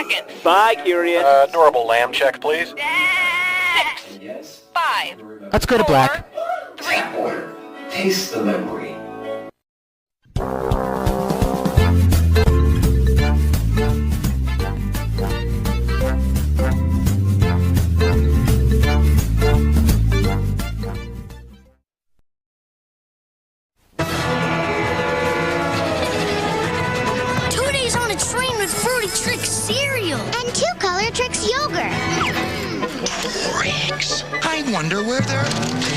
seconds. Bye, Curious. Adorable lamb check, please. 6, 5, Let's go to 4, black. 3. Order. Taste the memory. Trix cereal. And 2 color Trix yogurt. Tricks? I wonder where they're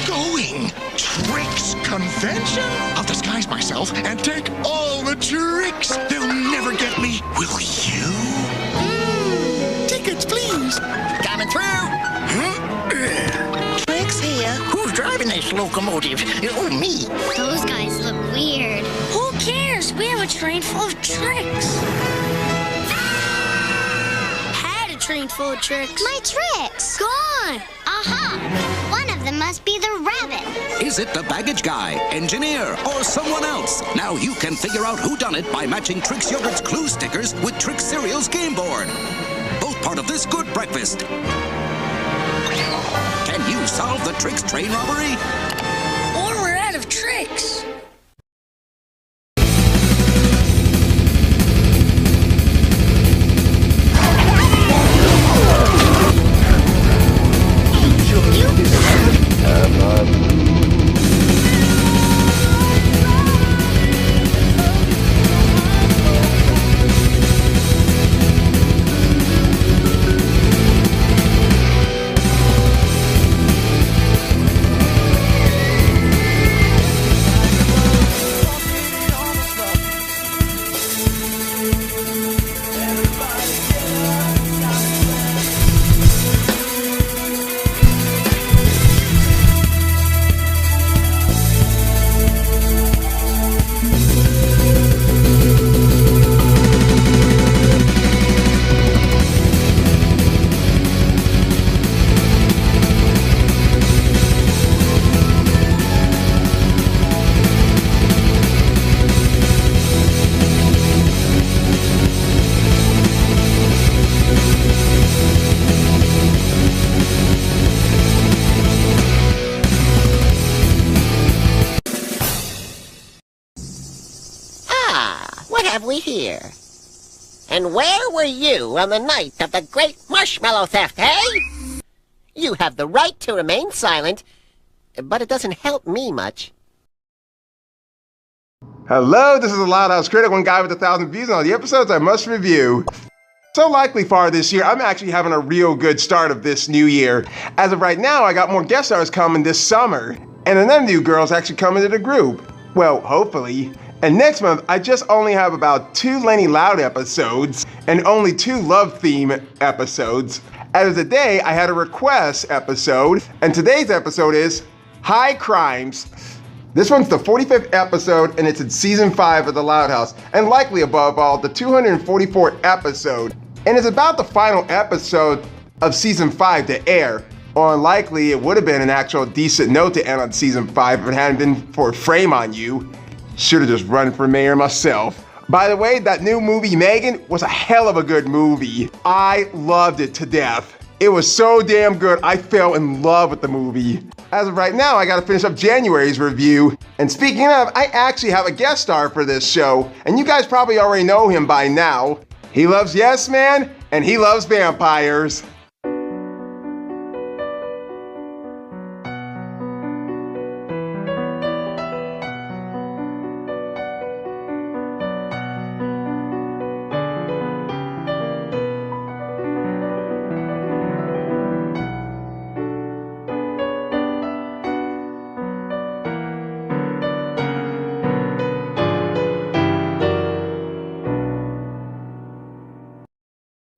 going. Tricks convention? I'll disguise myself and take all the tricks. They'll never get me. Will you? Tickets, please. Coming through. Tricks here. Who's driving this locomotive? Oh, me. Those guys look weird. Who cares? We have a train full of tricks. Train full of tricks. My tricks! Gone! Aha! One of them must be the rabbit. Is it the baggage guy, engineer, or someone else? Now you can figure out who done it by matching Trix Yogurt's clue stickers with Trix Cereal's game board. Both part of this good breakfast. Can you solve the Trix train robbery? Or we're out of tricks. Have we here? And where were you on the night of the great marshmallow theft, hey? You have the right to remain silent, but it doesn't help me much. Hello, this is the Loud House Critic, one guy with 1,000 views on all the episodes I must review. So likely far this year, I'm actually having a real good start of this new year. As of right now, I got more guest stars coming this summer, and another new girl's actually coming to the group. Well, hopefully. And next month, I just only have about 2 Lenny Loud episodes and only 2 Love Theme episodes. As of today, I had a request episode, and today's episode is High Crimes. This one's the 45th episode, and it's in season 5 of the Loud House, and likely above all, the 244th episode. And it's about the final episode of season 5 to air. Or unlikely, it would have been an actual decent note to end on season 5 if it hadn't been for Frame on You. Should have just run for mayor myself. By the way, that new movie, Megan, was a hell of a good movie. I loved it to death. It was so damn good, I fell in love with the movie. As of right now, I gotta finish up January's review. And speaking of, I actually have a guest star for this show, and you guys probably already know him by now. He loves Yes Man, and he loves vampires.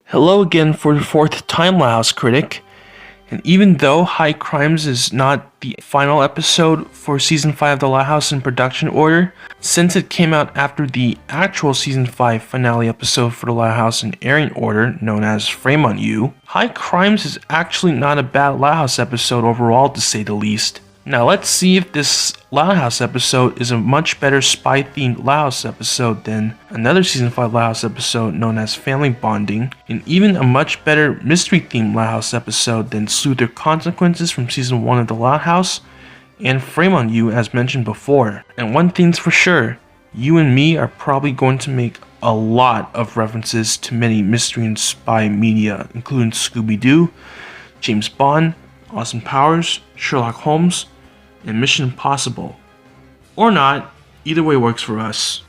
Hello again for the 4th time, Loud House Critic. And even though High Crimes is not the final episode for Season 5 of the Loud House in production order, since it came out after the actual Season 5 finale episode for the Loud House in airing order, known as Frame on You, High Crimes is actually not a bad Loud House episode overall, to say the least. Now let's see if this Loud House episode is a much better spy-themed Loud House episode than another Season 5 Loud House episode known as Family Bonding, and even a much better mystery-themed Loud House episode than Sleuth or Consequences from Season 1 of the Loud House, and Frame on You as mentioned before. And one thing's for sure, you and me are probably going to make a lot of references to many mystery and spy media, including Scooby-Doo, James Bond, Austin Powers, Sherlock Holmes, and Mission Impossible. Or not, either way works for us.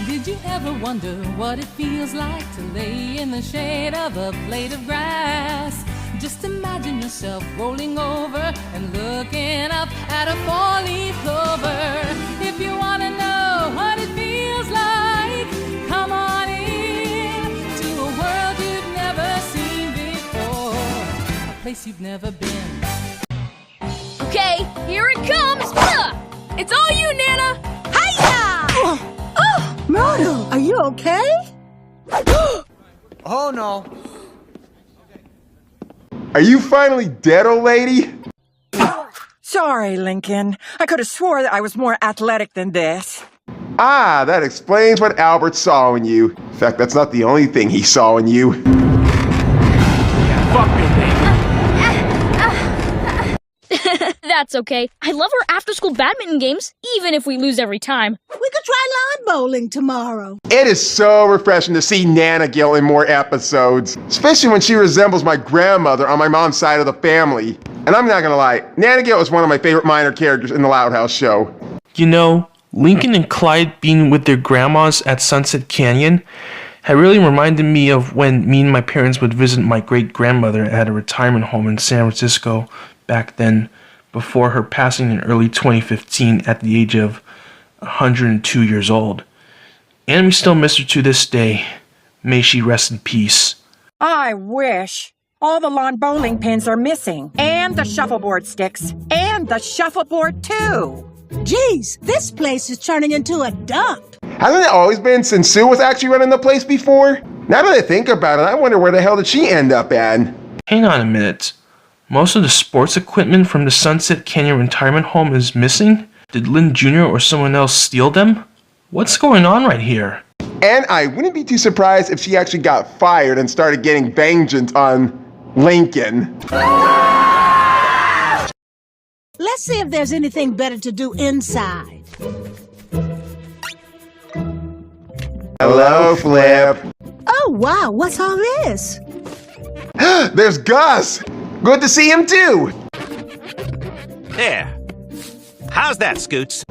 Did you ever wonder what it feels like to lay in the shade of a blade of grass? Just imagine yourself rolling over and looking up at a four-leaf clover. If you want to know what it feels like, come on in to a world you've never seen before, a place you've never been. Okay, here it comes! It's all you, Nana! Hiya! Myrtle, are you okay? Oh no. Are you finally dead, old lady? Sorry, Lincoln. I could have swore that I was more athletic than this. Ah, that explains what Albert saw in you. In fact, that's not the only thing he saw in you. Fuck me, baby. That's okay. I love our after-school badminton games, even if we lose every time. We could try lawn bowling tomorrow. It is so refreshing to see Nana Gill in more episodes, especially when she resembles my grandmother on my mom's side of the family. And I'm not gonna lie, Nana Gill is one of my favorite minor characters in the Loud House show. You know, Lincoln and Clyde being with their grandmas at Sunset Canyon had really reminded me of when me and my parents would visit my great-grandmother at a retirement home in San Francisco back then, before her passing in early 2015 at the age of 102 years old. And we still miss her to this day. May she rest in peace. I wish. All the lawn bowling pins are missing. And the shuffleboard sticks. And the shuffleboard, too. Jeez, this place is turning into a dump. Hasn't it always been since Sue was actually running the place before? Now that I think about it, I wonder where the hell did she end up at? Hang on a minute. Most of the sports equipment from the Sunset Canyon retirement home is missing? Did Lynn Jr. or someone else steal them? What's going on right here? And I wouldn't be too surprised if she actually got fired and started getting vengeance on Lincoln. Let's see if there's anything better to do inside. Hello, Flip. Oh, wow, what's all this? There's Gus. Good to see him, too. There. How's that, Scoots?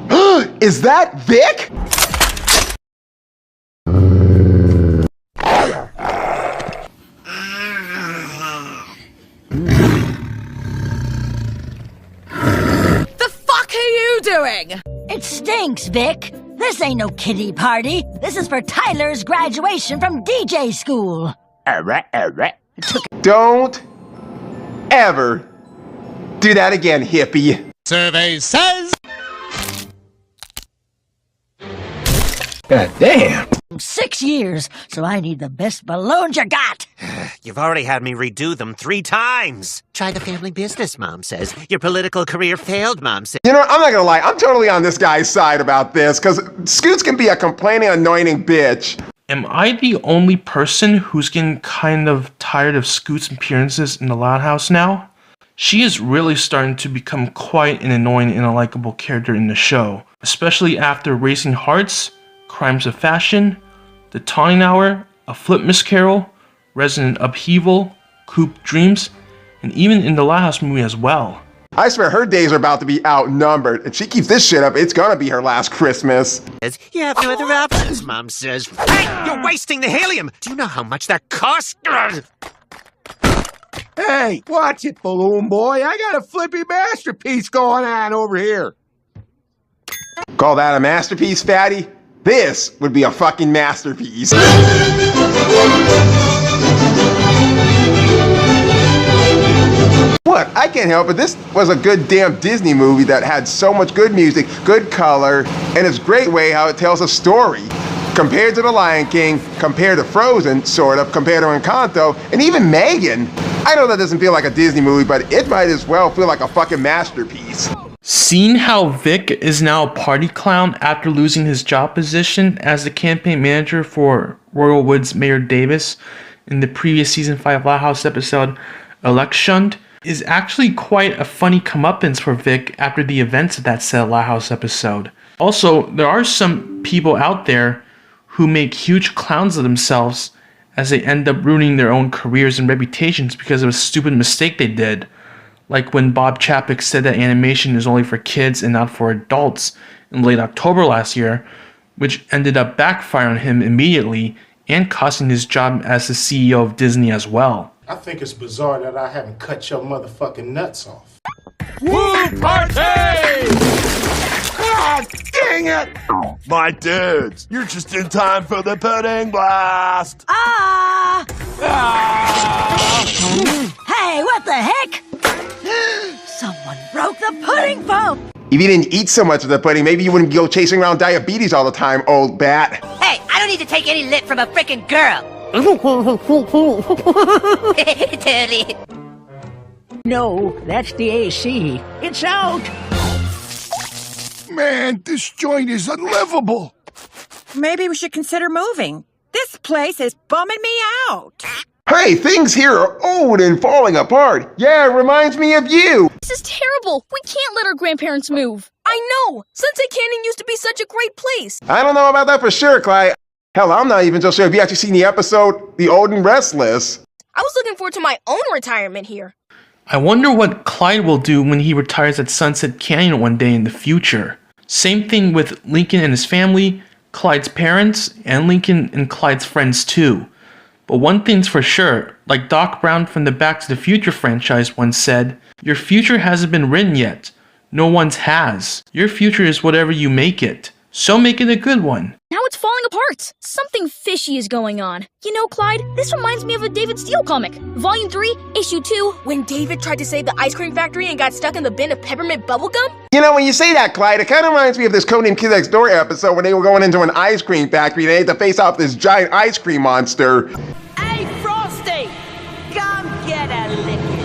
Is that Vic? The fuck are you doing? It stinks, Vic. This ain't no kiddie party. This is for Tyler's graduation from DJ school. Don't ever do that again, hippie. Survey says... God damn. 6 years, so I need the best balloons you got. You've already had me redo them 3 times. Try the family business, Mom says. Your political career failed, Mom says. You know, I'm not gonna lie, I'm totally on this guy's side about this, because Scoots can be a complaining, annoying bitch. Am I the only person who's getting kind of tired of Scoot's appearances in the Loud House now? She is really starting to become quite an annoying and unlikable character in the show, especially after Racing Hearts, Crimes of Fashion, The Taunting Hour, A Flip Miss Carol, Resident Upheaval, Coop Dreams, and even in the Loud House movie as well. I swear her days are about to be outnumbered. If she keeps this shit up, it's gonna be her last Christmas. You have no other options, Mom says. Hey, you're wasting the helium. Do you know how much that costs? Hey, watch it, balloon boy. I got a flippy masterpiece going on over here. Call that a masterpiece, fatty? This would be a fucking masterpiece. Look, I can't help it. This was a good damn Disney movie that had so much good music, good color, and it's a great way how it tells a story. Compared to The Lion King, compared to Frozen, sort of, compared to Encanto, and even Megan. I know that doesn't feel like a Disney movie, but it might as well feel like a fucking masterpiece. Seeing how Vic is now a party clown after losing his job position as the campaign manager for Royal Woods Mayor Davis in the previous season 5 Loud House episode, Election, is actually quite a funny comeuppance for Vic after the events of that said Loud House episode. Also, there are some people out there who make huge clowns of themselves as they end up ruining their own careers and reputations because of a stupid mistake they did. Like when Bob Chapek said that animation is only for kids and not for adults in late October last year, which ended up backfiring on him immediately and costing his job as the CEO of Disney as well. I think it's bizarre that I haven't cut your motherfucking nuts off. Woo party! God dang it! My dudes, you're just in time for the pudding blast! Hey, what the heck? Someone broke the pudding foam! If you didn't eat so much of the pudding, maybe you wouldn't go chasing around diabetes all the time, old bat. Hey, I don't need to take any lip from a frickin' girl. Totally. No, that's the AC. It's out. Man, this joint is unlivable. Maybe we should consider moving. This place is bumming me out. Hey, things here are old and falling apart. Yeah, it reminds me of you. This is terrible. We can't let our grandparents move. I know. Sunset Canyon used to be such a great place. I don't know about that for sure, Clyde. Hell, I'm not even so sure if you actually seen the episode, The Old and Restless. I was looking forward to my own retirement here. I wonder what Clyde will do when he retires at Sunset Canyon one day in the future. Same thing with Lincoln and his family, Clyde's parents, and Lincoln and Clyde's friends too. But one thing's for sure, like Doc Brown from the Back to the Future franchise once said, your future hasn't been written yet. No one's has. Your future is whatever you make it. So make it a good one. Now it's falling apart. Something fishy is going on. You know, Clyde, this reminds me of a David Steele comic. Volume 3, Issue 2, when David tried to save the ice cream factory and got stuck in the bin of peppermint bubblegum. You know, when you say that, Clyde, it kind of reminds me of this Codename Kid Next Door episode when they were going into an ice cream factory and they had to face off this giant ice cream monster. Hey, Frosty! Come get a licking.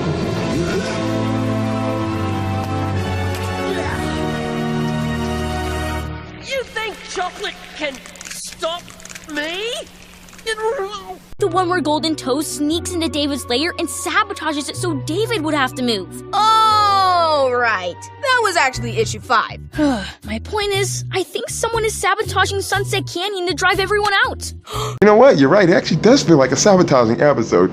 You think chocolate can stop me? The one where Golden Toes sneaks into David's lair and sabotages it so David would have to move. Oh, right. That was actually issue 5. My point is, I think someone is sabotaging Sunset Canyon to drive everyone out. You know what? You're right. It actually does feel like a sabotaging episode.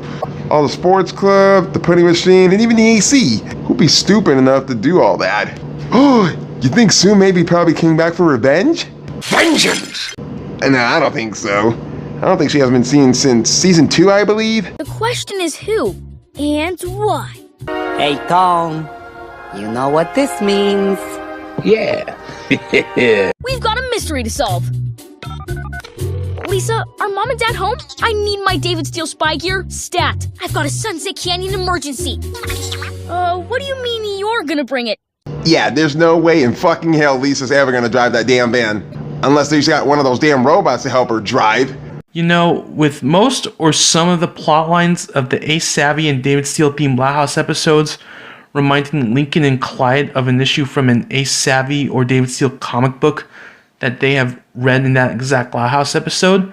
All the sports club, the pudding machine, and even the AC. Who'd be stupid enough to do all that? Oh, you think Sue maybe probably came back for revenge? Vengeance! No, I don't think so. I don't think she hasn't been seen since season 2, I believe. The question is who and why. Hey, Tom. You know what this means. Yeah. We've got a mystery to solve. Lisa, are Mom and Dad home? I need my David Steele spy gear, stat. I've got a Sunset Canyon emergency. What do you mean you're gonna bring it? Yeah, there's no way in fucking hell Lisa's ever gonna drive that damn van. Unless she's got one of those damn robots to help her drive. You know, with most or some of the plot lines of the Ace Savvy and David Steele themed Loud House episodes reminding Lincoln and Clyde of an issue from an Ace Savvy or David Steele comic book that they have read in that exact Loud House episode,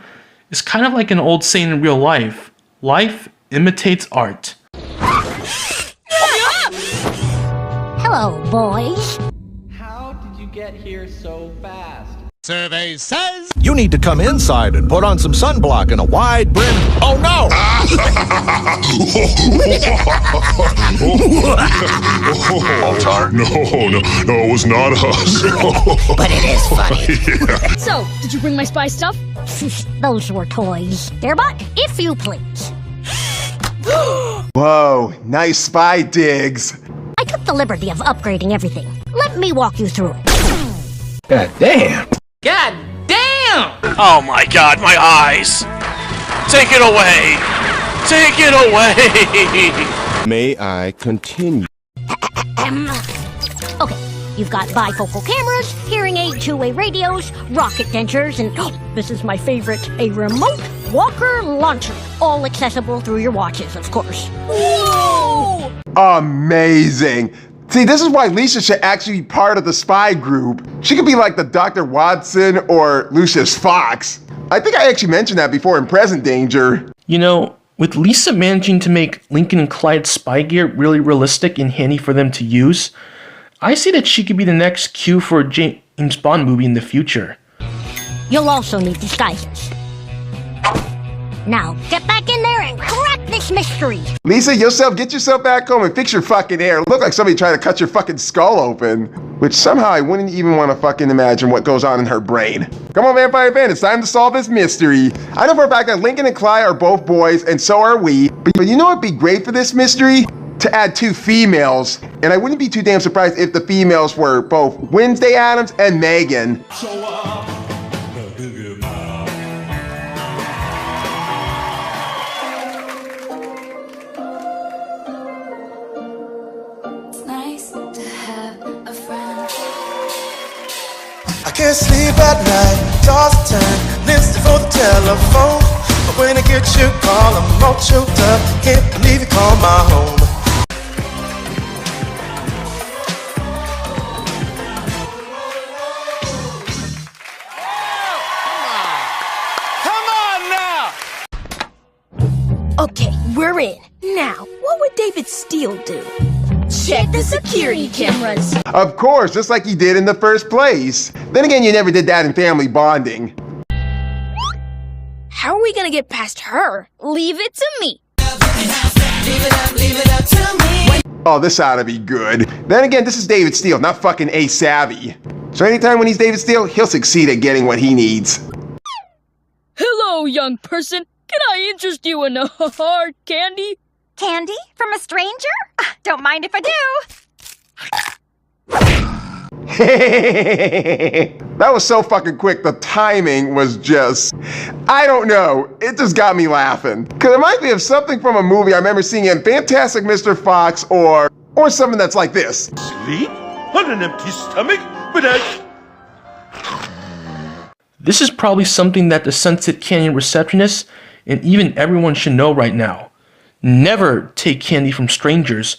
it's kind of like an old saying in real life. Life imitates art. Hello, boys. How did you get here so fast? Survey says you need to come inside and put on some sunblock and a wide brim. Oh no! No, it was not us. But it is funny. Yeah. So, did you bring my spy stuff? Those were toys. Airbot, if you please. Whoa, nice spy digs. I took the liberty of upgrading everything. Let me walk you through it. God damn. God damn! Oh my god, my eyes! Take it away! Take it away! May I continue? Okay, you've got bifocal cameras, hearing aid two-way radios, rocket dentures, and this is my favorite, a remote walker launcher. All accessible through your watches, of course. Whoa! Amazing. See, this is why Lisa should actually be part of the spy group. She could be like the Dr. Watson or Lucius Fox. I think I actually mentioned that before in Present Danger. You know, with Lisa managing to make Lincoln and Clyde's spy gear really realistic and handy for them to use, I see that she could be the next Q for a James Bond movie in the future. You'll also need disguises. Now, get back in there and crack this mystery! Lisa, get yourself back home and fix your fucking hair. Look like somebody tried to cut your fucking skull open. Which somehow I wouldn't even want to fucking imagine what goes on in her brain. Come on, Vampirefan, it's time to solve this mystery. I know for a fact that Lincoln and Clyde are both boys, and so are we. But you know what'd be great for this mystery? To add 2 females. And I wouldn't be too damn surprised if the females were both Wednesday Addams and Megan. I can't sleep at night, toss and turn, listen for the telephone. But when I get your call, I'm all choked up. Can't believe you called my home. Come on now! Okay, we're in. Now, what would David Steele do? Check the security cameras. Of course, just like he did in the first place. Then again, you never did that in Family Bonding. How are we gonna get past her? Leave it to me. Leave it up to me. Oh, this ought to be good. Then again, this is David Steele, not fucking Ace Savvy. So anytime when he's David Steele, he'll succeed at getting what he needs. Hello, young person. Can I interest you in a hard candy? Candy from a stranger? Don't mind if I do. That was so fucking quick. The timing was just, I don't know. It just got me laughing. Cause it reminds me of something from a movie I remember seeing in Fantastic Mr. Fox or something that's like this. Sleep on an empty stomach? But This is probably something that the Sunset Canyon receptionist and even everyone should know right now. Never take candy from strangers.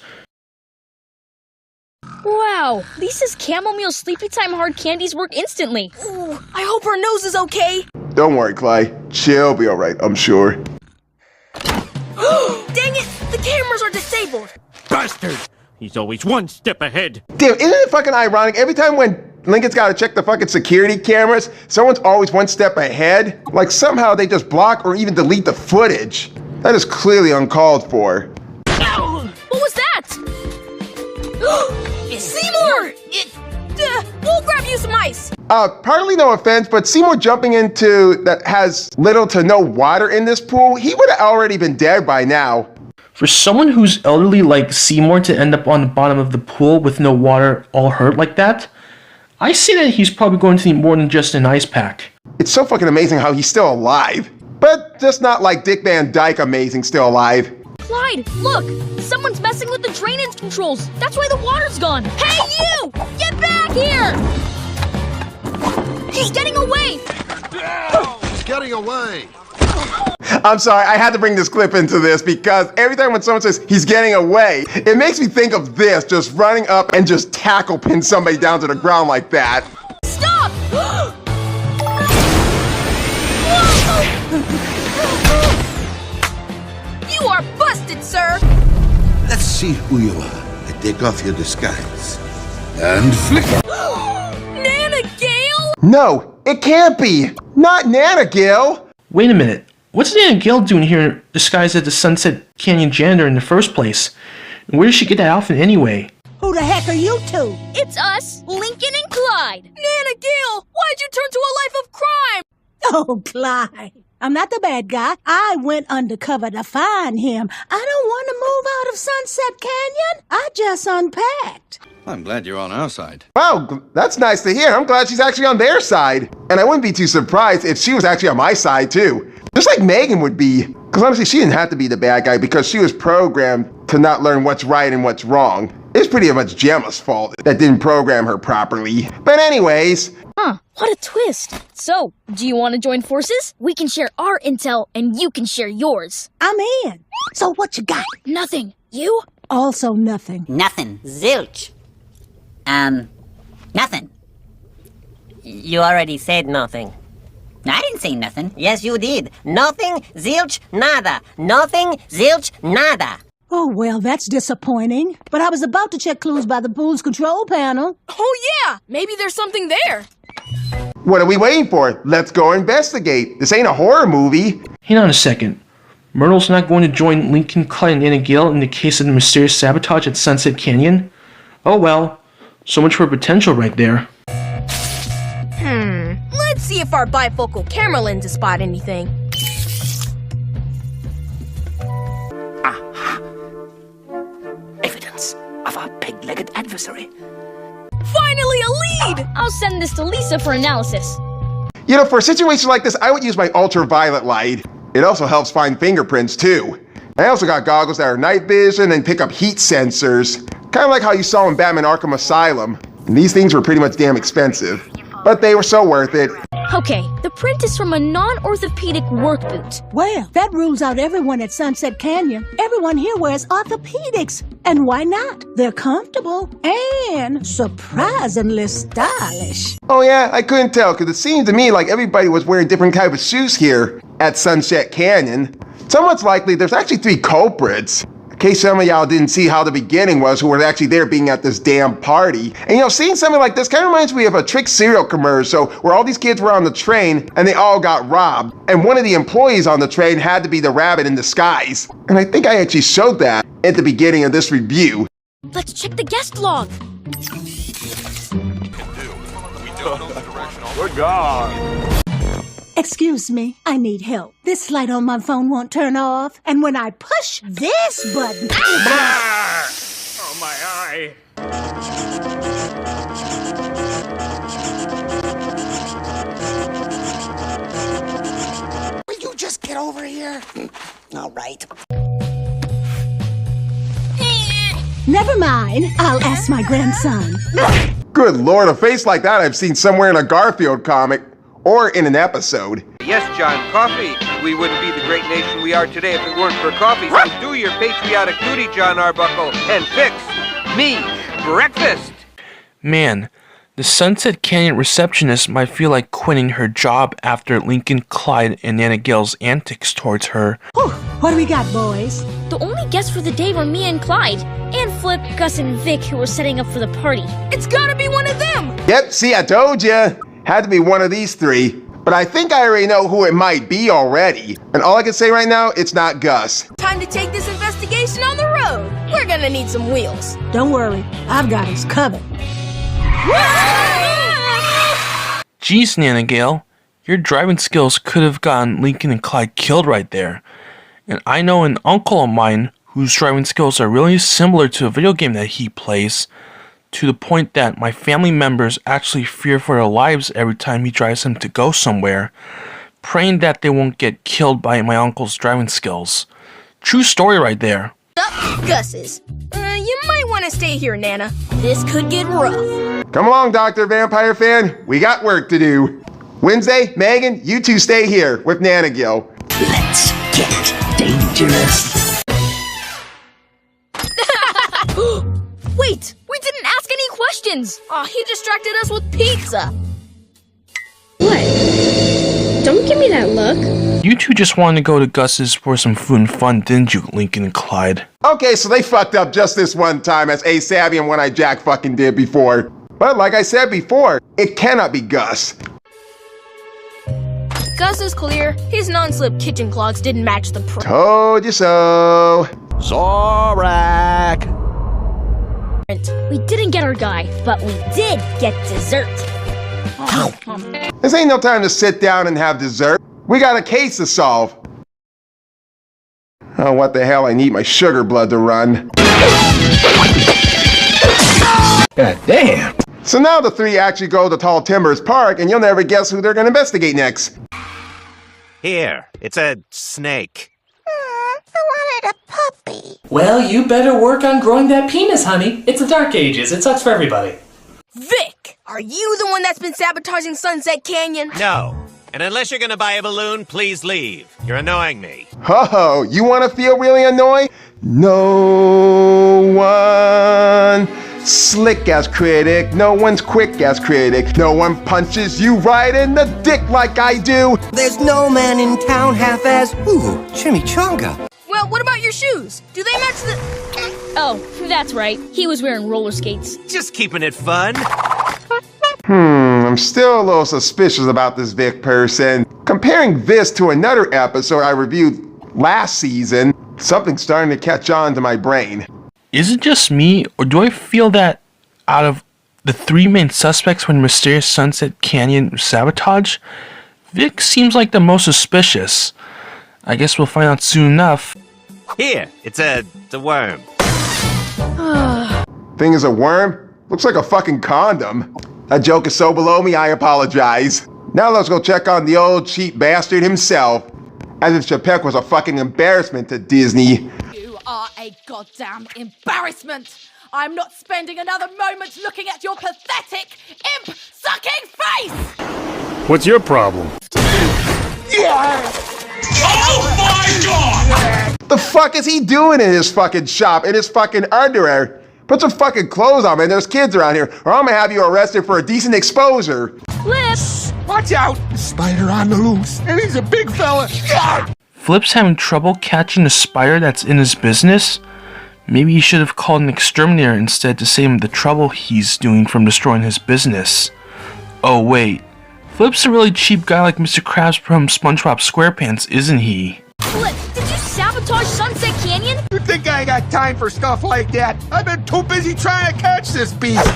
Wow, Lisa's chamomile sleepy time hard candies work instantly. Ooh, I hope her nose is okay. Don't worry, Clay. She'll be alright, I'm sure. Dang it! The cameras are disabled! Bastard! He's always one step ahead. Damn, isn't it fucking ironic? Every time when Lincoln's gotta check the fucking security cameras, someone's always one step ahead. Like somehow they just block or even delete the footage. That is clearly uncalled for. Ow! What was that? Seymour! We'll grab you some ice. Partly no offense, but Seymour jumping into that has little to no water in this pool, he would have already been dead by now. For someone who's elderly like Seymour to end up on the bottom of the pool with no water, all hurt like that, I see that he's probably going to need more than just an ice pack. It's so fucking amazing how he's still alive. But just not like Dick Van Dyke amazing still alive. Clyde, look! Someone's messing with the drainage controls. That's why the water's gone. Hey, you! Get back here! He's getting away! He's getting away. I'm sorry, I had to bring this clip into this because every time when someone says he's getting away, it makes me think of this, just running up and just tackle pin somebody down to the ground like that. Stop! You are busted, sir! Let's see who you are and take off your disguise. And flick. Nana Gale? No, it can't be! Not Nana Gale! Wait a minute. What's Nana Gale doing here disguised as the Sunset Canyon janitor in the first place? And where did she get that outfit anyway? Who the heck are you two? It's us, Lincoln and Clyde. Nana Gale, why'd you turn to a life of crime? Oh, Clyde. I'm not the bad guy. I went undercover to find him. I don't want to move out of Sunset Canyon. I just unpacked. I'm glad you're on our side. Wow, that's nice to hear. I'm glad she's actually on their side. And I wouldn't be too surprised if she was actually on my side too. Just like Megan would be. Because honestly, she didn't have to be the bad guy because she was programmed to not learn what's right and what's wrong. It's pretty much Gemma's fault that didn't program her properly. But anyways... Huh, what a twist. So, do you want to join forces? We can share our intel and you can share yours. I'm in. So what you got? Nothing. You? Also nothing. Nothing. Zilch. Nothing. You already said nothing. I didn't say nothing. Yes, you did. Nothing, zilch, nada. Nothing, zilch, nada. Oh, well, that's disappointing. But I was about to check clues by the pool's control panel. Oh, yeah! Maybe there's something there. What are we waiting for? Let's go investigate. This ain't a horror movie. Hang on a second. Myrtle's not going to join Lincoln, Clyde, and Anna Gale in the case of the mysterious sabotage at Sunset Canyon? Oh well, so much for potential right there. Let's see if our bifocal camera lenses spot anything. Evidence of our pig-legged adversary. Finally a lead! I'll send this to Lisa for analysis. You know, for a situation like this, I would use my ultraviolet light. It also helps find fingerprints, too. I also got goggles that are night vision and pick up heat sensors. Kind of like how you saw in Batman Arkham Asylum. And these things were pretty much damn expensive. But they were so worth it. Okay, the print is from a non-orthopedic work boot. Well, that rules out everyone at Sunset Canyon. Everyone here wears orthopedics. And why not? They're comfortable and surprisingly stylish. Oh yeah, I couldn't tell, because it seemed to me like everybody was wearing different type of shoes here at Sunset Canyon. So much likely there's actually 3 culprits. In case some of y'all didn't see how the beginning was, who were actually there being at this damn party. And you know, seeing something like this kind of reminds me of a Trick cereal commercial where all these kids were on the train and they all got robbed. And one of the employees on the train had to be the rabbit in disguise. And I think I actually showed that at the beginning of this review. Let's check the guest log. Good God. Excuse me, I need help. This light on my phone won't turn off. And when I push this button... Oh, my eye. Will you just get over here? All right. Never mind, I'll ask my grandson. Good lord, a face like that I've seen somewhere in a Garfield comic. Or in an episode. Yes, John, coffee. We wouldn't be the great nation we are today if it weren't for coffee. So do your patriotic duty, John Arbuckle, and fix me breakfast. Man, the Sunset Canyon receptionist might feel like quitting her job after Lincoln, Clyde, and Anna Gale's antics towards her. Whew, what do we got, boys? The only guests for the day were me and Clyde. And Flip, Gus, and Vic, who were setting up for the party. It's gotta be one of them! Yep, see, I told ya. Had to be one of these 3. But I think I already know who it might be already. And all I can say right now, it's not Gus. Time to take this investigation on the road. We're gonna need some wheels. Don't worry, I've got us covered. Jeez, Nana Gale, your driving skills could have gotten Lincoln and Clyde killed right there. And I know an uncle of mine whose driving skills are really similar to a video game that he plays, to the point that my family members actually fear for their lives every time he drives them to go somewhere, praying that they won't get killed by my uncle's driving skills. True story right there. Gus's. You might want to stay here, Nana. This could get rough. Come along, Dr. Vampirefan. We got work to do. Wednesday, Megan, you 2 stay here with Nana Gil. Let's get dangerous. Wait, we didn't ask any questions. Aw, he distracted us with pizza. What? Don't give me that look. You 2 just wanted to go to Gus's for some food and fun, didn't you, Lincoln and Clyde? Okay, so they fucked up just this one time, as A-Savvy and One-Eye Jack fucking did before. But like I said before, it cannot be Gus. Gus is clear. His non-slip kitchen clogs didn't match the Told you so. Zorak. We didn't get our guy, but we did get dessert. This ain't no time to sit down and have dessert. We got a case to solve. Oh, what the hell, I need my sugar blood to run. God damn. So now the 3 actually go to Tall Timbers Park, and you'll never guess who they're gonna investigate next. Here, it's a snake. I wanted a puppy. Well, you better work on growing that penis, honey. It's the Dark Ages. It sucks for everybody. Vic, are you the one that's been sabotaging Sunset Canyon? No. And unless you're gonna buy a balloon, please leave. You're annoying me. Ho-ho, you want to feel really annoying? No one slick as critic, no one's quick as critic, no one punches you right in the dick like I do. There's no man in town half as, ooh, chimichanga. Well, what about your shoes? Do they match the... Oh, that's right. He was wearing roller skates. Just keeping it fun. I'm still a little suspicious about this Vic person. Comparing this to another episode I reviewed last season, something's starting to catch on to my brain. Is it just me, or do I feel that out of the three main suspects when Mysterious Sunset Canyon sabotage, Vic seems like the most suspicious? I guess we'll find out soon enough. Here, it's a worm. Thing is a worm? Looks like a fucking condom. That joke is so below me, I apologize. Now let's go check on the old cheap bastard himself. As if Chapek was a fucking embarrassment to Disney. You are a goddamn embarrassment. I'm not spending another moment looking at your pathetic, imp-sucking face! What's your problem? Oh my god! The fuck is he doing in his fucking shop, in his fucking underwear? Put some fucking clothes on, man. There's kids around here, or I'm gonna have you arrested for a decent exposure. Flips! Watch out! Spider on the loose, and he's a big fella. Flip's having trouble catching a spider that's in his business? Maybe he should have called an exterminator instead to save him the trouble he's doing from destroying his business. Oh wait, Flip's a really cheap guy like Mr. Krabs from SpongeBob SquarePants, isn't he? Flip, did you sabotage Sunset Canyon? You think I ain't got time for stuff like that? I've been too busy trying to catch this beast.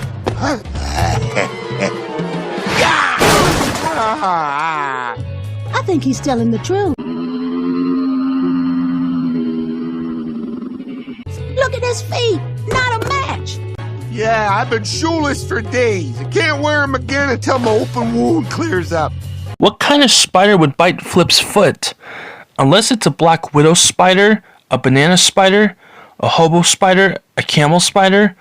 I think he's telling the truth. Look at his feet. Not a match. Yeah, I've been shoeless for days. I can't wear them again until my open wound clears up. What kind of spider would bite Flip's foot? Unless it's a black widow spider, a banana spider, a hobo spider, a camel spider,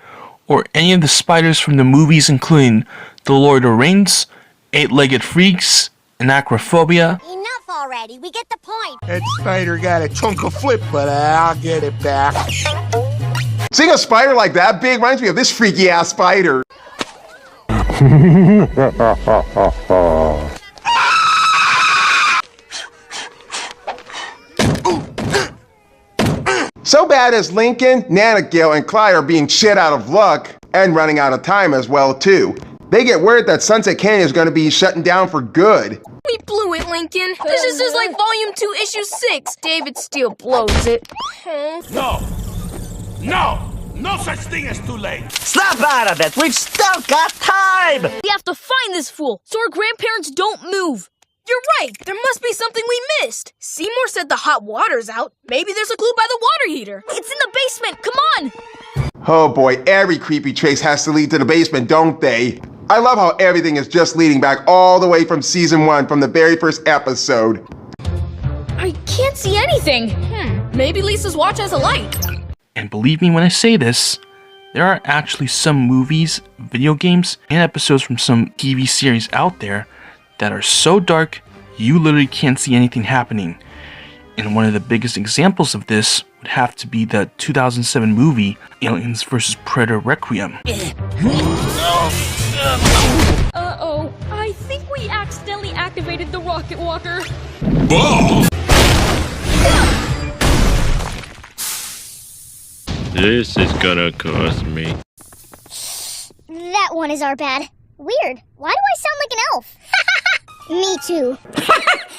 or any of the spiders from the movies including The Lord of the Rings, Eight-Legged Freaks, and Acrophobia. Enough already, we get the point. That spider got a chunk of Flip, but I'll get it back. Seeing a spider like that big reminds me of this freaky ass spider. So bad as Lincoln, Nanagale, and Clyde are being shit out of luck and running out of time as well too. They get word that Sunset Canyon is going to be shutting down for good. We blew it, Lincoln. This is just like Volume 2, Issue 6. David Steele blows it. No such thing as too late. Snap out of it. We've still got time. We have to find this fool so our grandparents don't move. You're right. There must be something we missed. Seymour said the hot water's out. Maybe there's a clue by the water heater. It's in the basement. Come on. Oh boy, every creepy trace has to lead to the basement, don't they? I love how everything is just leading back all the way from season 1, from the very first episode. I can't see anything. Maybe Lisa's watch has a light. And believe me when I say this, there are actually some movies, video games, and episodes from some TV series out there that are so dark, you literally can't see anything happening. And one of the biggest examples of this would have to be the 2007 movie, Aliens vs. Predator Requiem. Uh-oh, I think we accidentally activated the rocket walker. Ball! This is gonna cost me. That one is our bad. Weird. Why do I sound like an elf? Me too.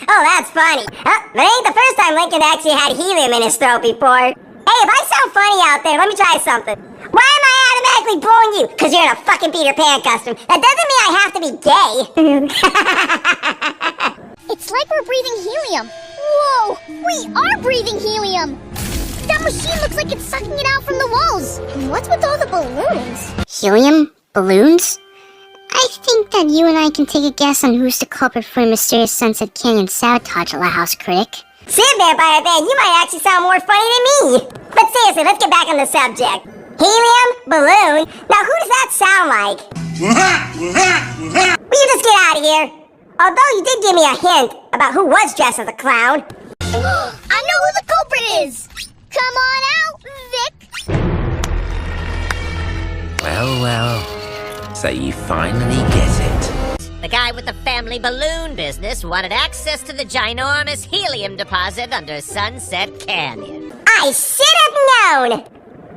Oh, that's funny. That ain't the first time Lincoln actually had helium in his throat before. Hey, if I sound funny out there, let me try something. Why am I automatically blowing you? Because you're in a fucking Peter Pan costume. That doesn't mean I have to be gay. It's like we're breathing helium. Whoa, we are breathing helium. That machine looks like it's sucking it out from the walls. What's with all the balloons? Helium? Balloons? I think that you and I can take a guess on who's the culprit for Mysterious Sunset Canyon sabotage, Loud House Critic. Shit, Vampirefan, you might actually sound more funny than me. But seriously, let's get back on the subject. Helium? Balloon? Now who does that sound like? Will you just get out of here? Although you did give me a hint about who was dressed as a clown. I know who the culprit is! Come on out, Vic! Well, so you finally get it. The guy with the family balloon business wanted access to the ginormous helium deposit under Sunset Canyon. I should have known!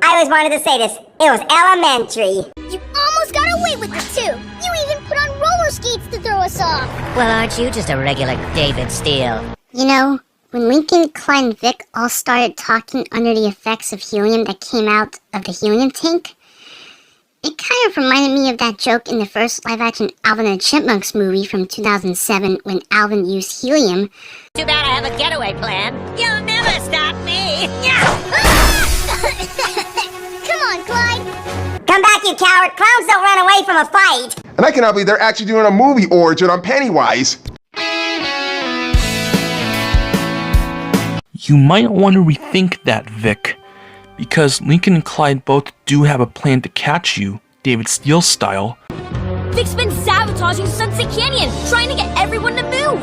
I always wanted to say this. It was elementary. You almost got away with it, too! You even put on roller skates to throw us off! Well, aren't you just a regular David Steele? You know, when Lincoln, Clyde, and Vic all started talking under the effects of helium that came out of the helium tank, it kind of reminded me of that joke in the first live-action Alvin and the Chipmunks movie from 2007 when Alvin used helium. Too bad I have a getaway plan. You'll never stop me! Come on, Clyde! Come back, you coward! Clowns don't run away from a fight! And I cannot believe they're actually doing a movie origin on Pennywise. You might want to rethink that, Vic, because Lincoln and Clyde both do have a plan to catch you, David Steele style. Vic's been sabotaging Sunset Canyon, trying to get everyone to move.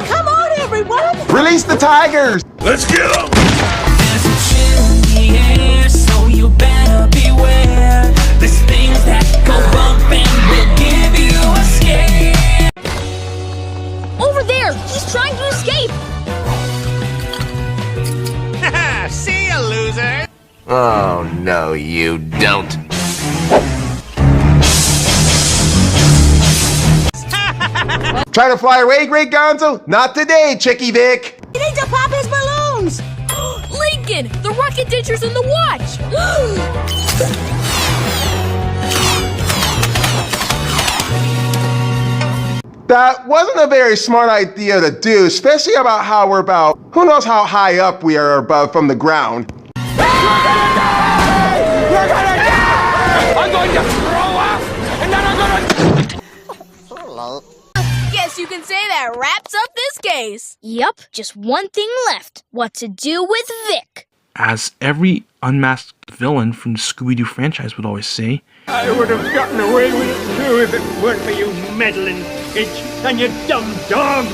Come on, everyone! Release the tigers! Let's get them! There's a chill in the air, so you better beware. There's things that go bump and will give you a scare. Over there! He's trying to escape! See ya, loser! Oh, no, you don't. Trying to fly away, Great Gonzo? Not today, Chicky Vic! You need to pop his balloons! Lincoln! The rocket ditcher's in the watch! That wasn't a very smart idea to do, especially about how we're about, who knows how high up we are above from the ground. You're gonna die! I'm going to throw up, and then I'm gonna... Guess you can say that wraps up this case. Yup, just one thing left. What to do with Vic. As every unmasked villain from the Scooby-Doo franchise would always say, I would have gotten away with it too if it weren't for you meddling kids and you dumb dog!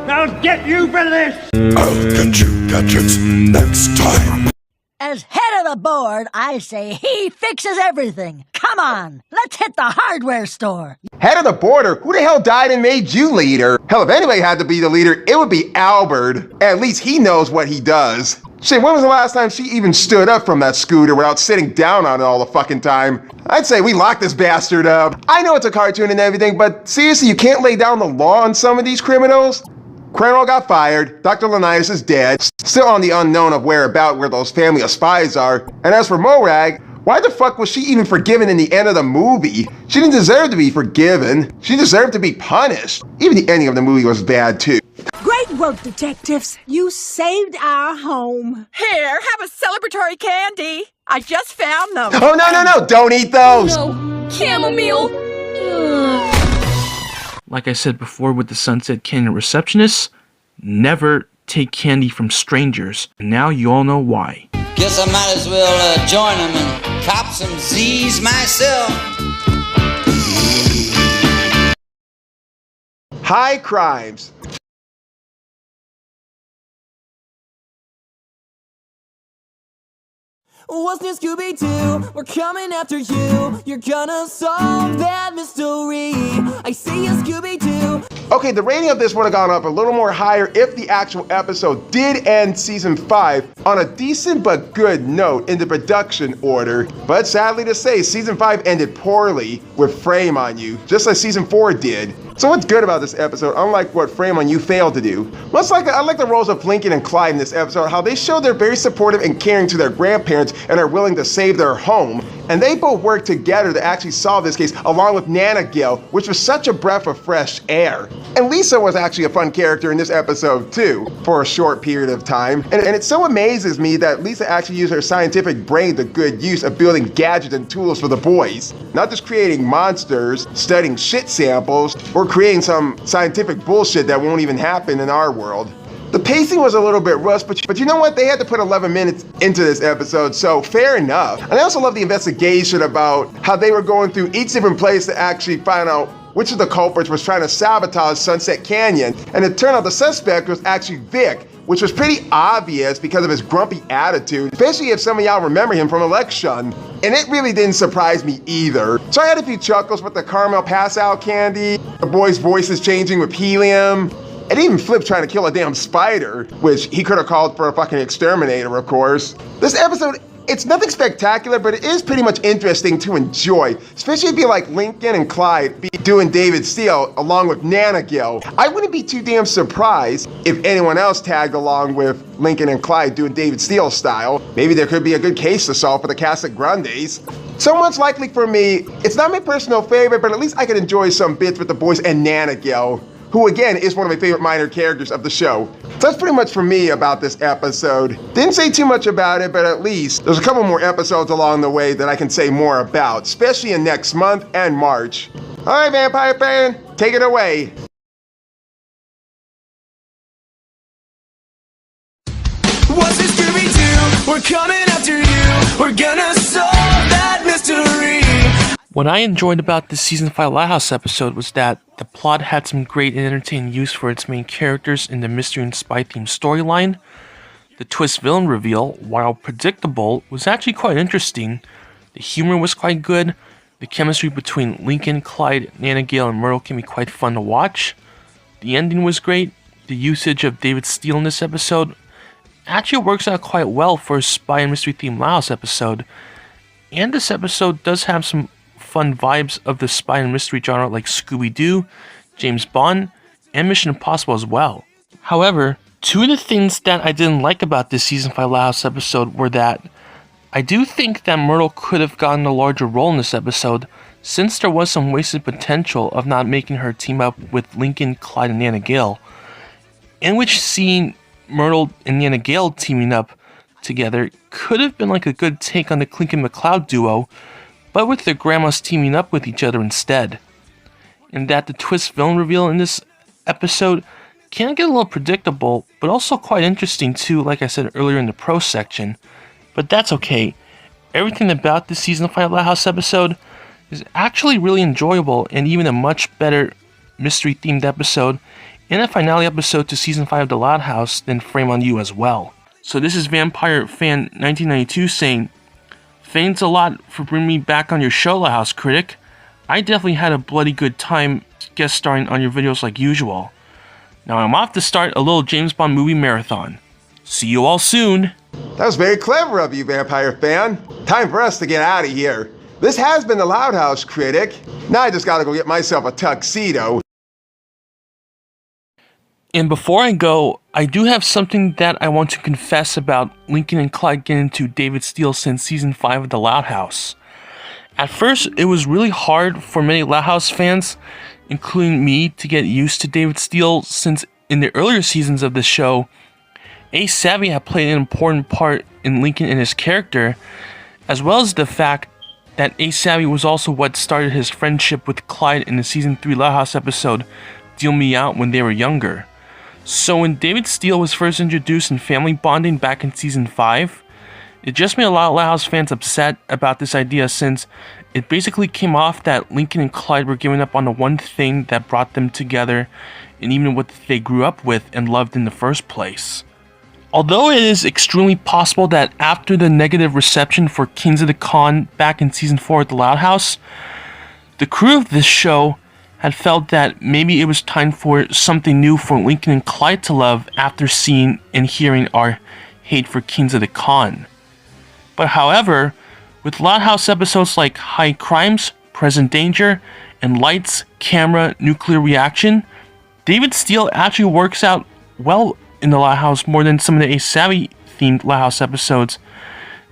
I'll get you for this! I'll get you, gadgets, next time. As head of the board, I say he fixes everything. Come on, let's hit the hardware store. Head of the border? Who the hell died and made you leader? Hell, if anybody had to be the leader, it would be Albert. At least he knows what he does. Shit, when was the last time she even stood up from that scooter without sitting down on it all the fucking time? I'd say we lock this bastard up. I know it's a cartoon and everything, but seriously, you can't lay down the law on some of these criminals? Cranwell got fired, Dr. Leonidas is dead, still on the unknown of where those family of spies are, and as for Morag, why the fuck was she even forgiven in the end of the movie? She didn't deserve to be forgiven. She deserved to be punished. Even the ending of the movie was bad too. Great work, detectives. You saved our home. Here, have a celebratory candy. I just found them. Oh, no, don't eat those. No, chamomile. like I said before with the Sunset Canyon receptionists, never take candy from strangers. And now you all know why. Guess I might as well join them and cop some Z's myself. High crimes. What's new, Scooby-Doo? We're coming after you. You're gonna solve that mystery. I see you, Scooby-Doo. Okay, the rating of this would have gone up a little more higher if the actual episode did end season 5 on a decent but good note in the production order. But sadly to say, season 5 ended poorly with Frame on You, just like season 4 did. So what's good about this episode, unlike what Frame on You failed to do? I like the roles of Lincoln and Clyde in this episode, how they show they're very supportive and caring to their grandparents and are willing to save their home. And they both work together to actually solve this case, along with Nana Gil, which was such a breath of fresh air. And Lisa was actually a fun character in this episode too, for a short period of time. And it so amazes me that Lisa actually used her scientific brain to good use of building gadgets and tools for the boys. Not just creating monsters, studying shit samples, or creating some scientific bullshit that won't even happen in our world. The pacing was a little bit rushed, but you know what? They had to put 11 minutes into this episode, so fair enough. And I also love the investigation about how they were going through each different place to actually find out which of the culprits was trying to sabotage Sunset Canyon. And it turned out the suspect was actually Vic, which was pretty obvious because of his grumpy attitude, especially if some of y'all remember him from Election. And it really didn't surprise me either. So I had a few chuckles with the caramel pass-out candy, the boys' voices changing with helium, and even Flip trying to kill a damn spider, which he could have called for a fucking exterminator, of course. This episode, it's nothing spectacular, but it is pretty much interesting to enjoy, especially if you like Lincoln and Clyde be doing David Steele along with Nana Gill. I wouldn't be too damn surprised if anyone else tagged along with Lincoln and Clyde doing David Steele style. Maybe there could be a good case to solve for the Casa Grandes. So much likely for me, it's not my personal favorite, but at least I can enjoy some bits with the boys and Nana Gill, who again is one of my favorite minor characters of the show. So that's pretty much for me about this episode. Didn't say too much about it, but at least there's a couple more episodes along the way that I can say more about, especially in next month and March. All right, Vampirefan, take it away. What's this Scooby-Doo? We're coming after you. We're gonna solve that mystery. What I enjoyed about this Season 5 Loud House episode was that the plot had some great and entertaining use for its main characters in the mystery and spy themed storyline. The twist villain reveal, while predictable, was actually quite interesting. The humor was quite good. The chemistry between Lincoln, Clyde, Nana Gale, and Myrtle can be quite fun to watch. The ending was great. The usage of David Steele in this episode actually works out quite well for a spy and mystery themed Loud House episode. And this episode does have some fun vibes of the spy and mystery genre like Scooby-Doo, James Bond, and Mission Impossible as well. However, two of the things that I didn't like about this Season 5 Loud House episode were that I do think that Myrtle could have gotten a larger role in this episode, since there was some wasted potential of not making her team up with Lincoln, Clyde, and Nana Gale, in which seeing Myrtle and Nana Gale teaming up together could have been like a good take on the Clink and McCloud duo, but with their grandmas teaming up with each other instead. And that the twist villain reveal in this episode can get a little predictable, but also quite interesting too, like I said earlier in the pro section. But that's okay. Everything about this Season 5 Loud House episode is actually really enjoyable, and even a much better mystery themed episode and a finale episode to Season 5 of the Loud House than Frame on You as well. So this is Vampirefan 1992 saying, "Thanks a lot for bringing me back on your show, Loud House Critic. I definitely had a bloody good time guest starring on your videos like usual. Now I'm off to start a little James Bond movie marathon. See you all soon." That was very clever of you, Vampirefan. Time for us to get out of here. This has been the Loud House Critic. Now I just gotta go get myself a tuxedo. And before I go, I do have something that I want to confess about Lincoln and Clyde getting into David Steele since Season 5 of the Loud House. At first, it was really hard for many Loud House fans, including me, to get used to David Steele, since in the earlier seasons of the show, Ace Savvy had played an important part in Lincoln and his character, as well as the fact that Ace Savvy was also what started his friendship with Clyde in the Season 3 Loud House episode, Deal Me Out, when they were younger. So when David Steele was first introduced in family bonding back in Season 5, it just made a lot of Loud House fans upset about this idea, since it basically came off that Lincoln and Clyde were giving up on the one thing that brought them together, and even what they grew up with and loved in the first place. Although it is extremely possible that after the negative reception for Kings of the Con back in Season 4 at the Loud House, the crew of this show had felt that maybe it was time for something new for Lincoln and Clyde to love after seeing and hearing our hate for Kings of the Con. But however, with Loud House episodes like High Crimes, Present Danger, and Lights, Camera, Nuclear Reaction, David Steele actually works out well in the Loud House more than some of the Ace Savvy themed Loud House episodes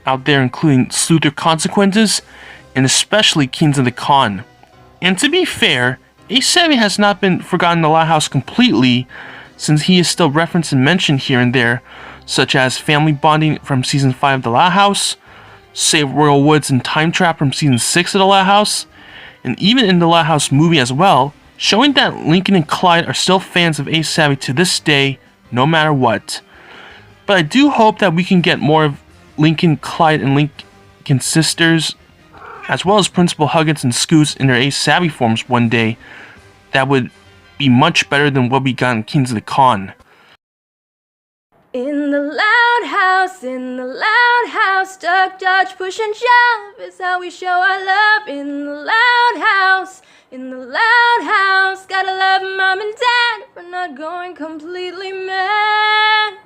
out there, including Sleuth or Consequences, and especially Kings of the Con. And to be fair, Ace Savvy has not been forgotten in the Loud House completely, since he is still referenced and mentioned here and there, such as Family Bonding from Season 5 of the Loud House, Save Royal Woods and Time Trap from Season 6 of the Loud House, and even in the Loud House movie as well, showing that Lincoln and Clyde are still fans of Ace Savvy to this day, no matter what. But I do hope that we can get more of Lincoln, Clyde, and Lincoln's sisters, as well as Principal Huggins and Scoots in their Ace Savvy forms one day. That would be much better than what we got in Kings of the Con. In the loud house, duck, dodge, push and shove is how we show our love. In the loud house, gotta love mom and dad for not going completely mad.